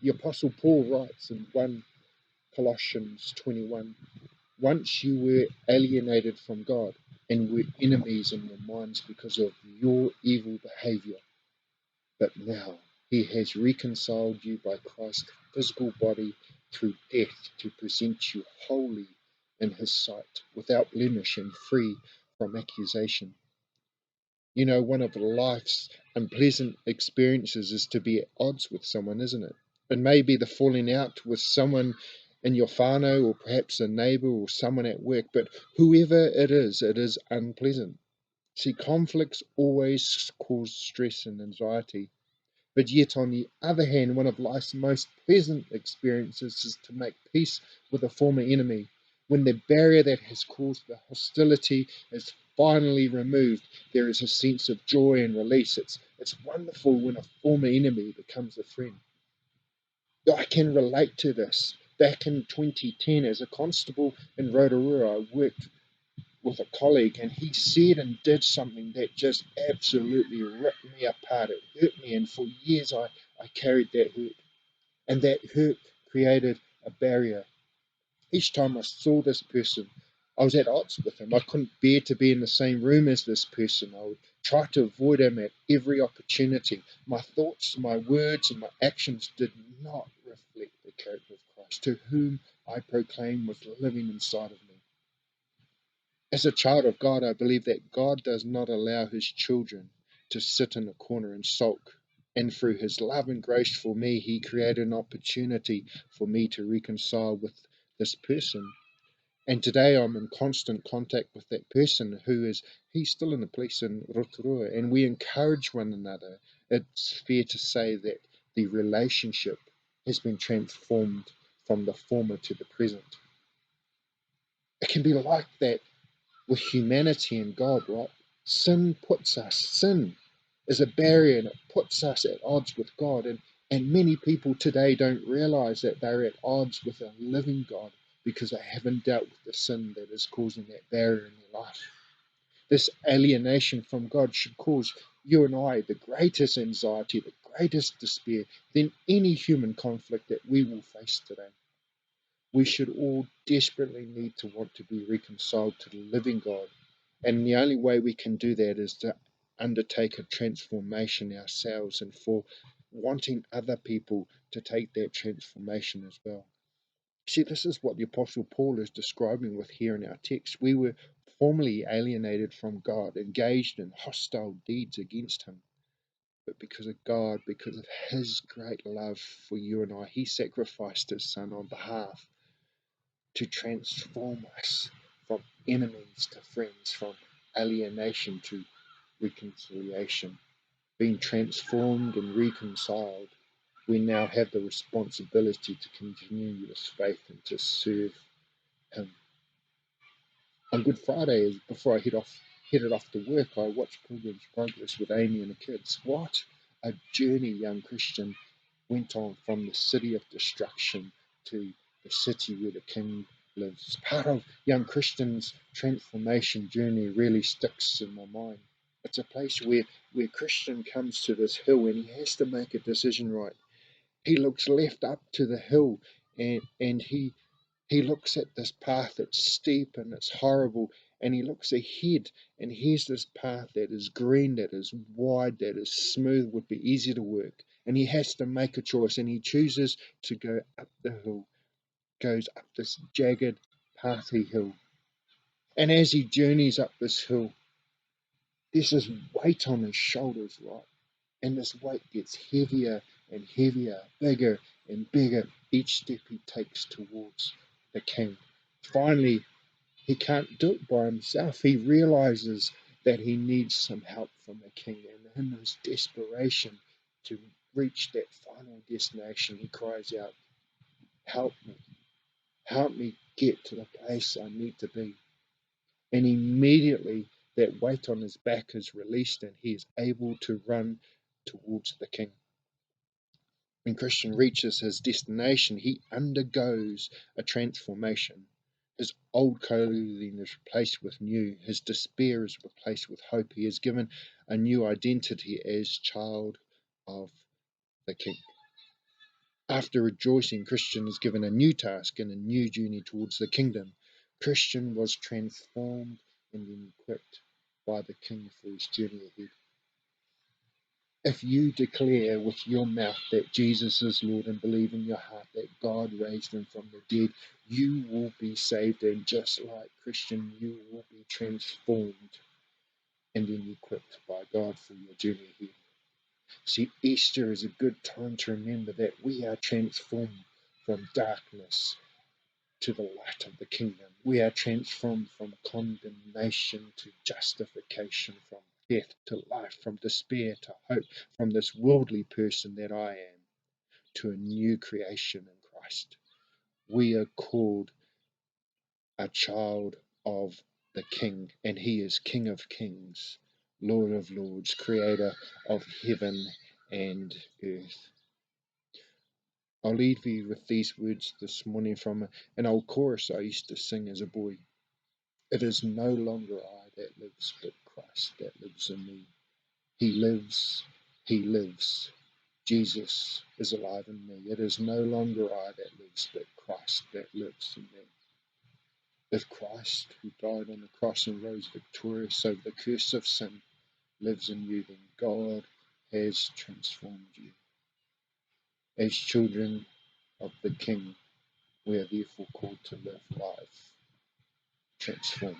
The Apostle Paul writes in 1 Colossians 21, once you were alienated from God and were enemies in your minds because of your evil behavior, but now he has reconciled you by Christ's physical body through death to present you holy in his sight, without blemish and free from accusation. You know, one of life's unpleasant experiences is to be at odds with someone, isn't it? It may be the falling out with someone in your whānau, or perhaps a neighbour or someone at work, but whoever it is unpleasant. See, conflicts always cause stress and anxiety. But yet, on the other hand, one of life's most pleasant experiences is to make peace with a former enemy. When the barrier that has caused the hostility is finally removed, there is a sense of joy and release. It's wonderful when a former enemy becomes a friend. I can relate to this. Back in 2010, as a constable in Rotorua, I worked with a colleague, and he said and did something that just absolutely ripped me apart. It hurt me, and for years I carried that hurt. And that hurt created a barrier. Each time I saw this person, I was at odds with him. I couldn't bear to be in the same room as this person. I would try to avoid him at every opportunity. My thoughts, my words, and my actions did not reflect the character of Christ, to whom I proclaim was living inside of me. As a child of God, I believe that God does not allow his children to sit in a corner and sulk. And through his love and grace for me, he created an opportunity for me to reconcile with this person. And today I'm in constant contact with that person he's still in the police in Rotorua, and we encourage one another. It's fair to say that the relationship has been transformed from the former to the present. It can be like that with humanity and God, right? Sin is a barrier, and it puts us at odds with God. And many people today don't realize that they're at odds with a living God because they haven't dealt with the sin that is causing that barrier in their life. This alienation from God should cause you and I the greatest anxiety, the greatest despair than any human conflict that we will face today. We should all desperately need to want to be reconciled to the living God. And the only way we can do that is to undertake a transformation ourselves, and for wanting other people to take that transformation as well. See, this is what the Apostle Paul is describing with here in our text. We were formerly alienated from God, engaged in hostile deeds against him. But because of God, because of his great love for you and I, he sacrificed his son on behalf to transform us from enemies to friends, from alienation to reconciliation. Being transformed and reconciled, we now have the responsibility to continue this faith and to serve him. On Good Friday, before I headed off to work, I watched Pilgrim's Progress with Amy and the kids. What a journey young Christian went on from the city of destruction to the city where the King lives. Part of young Christian's transformation journey really sticks in my mind. It's a place where Christian comes to this hill and he has to make a decision, right? He looks left up to the hill, and he looks at this path that's steep and it's horrible, and he looks ahead, and here's this path that is green, that is wide, that is smooth, would be easy to work. And he has to make a choice, and he chooses to go up the hill, goes up this jagged, pathy hill. And as he journeys up this hill, there's this weight on his shoulders, right? And this weight gets heavier and heavier, bigger and bigger each step he takes towards the King. Finally, he can't do it by himself. He realizes that he needs some help from the King. And in his desperation to reach that final destination, he cries out, "Help me. Help me get to the place I need to be." And immediately that weight on his back is released, and he is able to run towards the King. When Christian reaches his destination, he undergoes a transformation. His old clothing is replaced with new. His despair is replaced with hope. He is given a new identity as child of the King. After rejoicing, Christian is given a new task and a new journey towards the kingdom. Christian was transformed and then equipped by the King for his journey ahead. If you declare with your mouth that Jesus is Lord and believe in your heart that God raised him from the dead, you will be saved, and just like Christian, you will be transformed and then equipped by God for your journey ahead. See, Easter is a good time to remember that we are transformed from darkness to the light of the kingdom. We are transformed from condemnation to justification, from death to life, from despair to hope, from this worldly person that I am to a new creation in Christ. We are called a child of the King, and he is King of kings, Lord of lords, creator of heaven and earth. I'll leave you with these words this morning from an old chorus I used to sing as a boy. It is no longer I that lives, but Christ that lives in me. He lives, he lives. Jesus is alive in me. It is no longer I that lives, but Christ that lives in me. If Christ, who died on the cross and rose victorious over the curse of sin, lives in you, then God has transformed you. As children of the King, we are therefore called to live life transformed.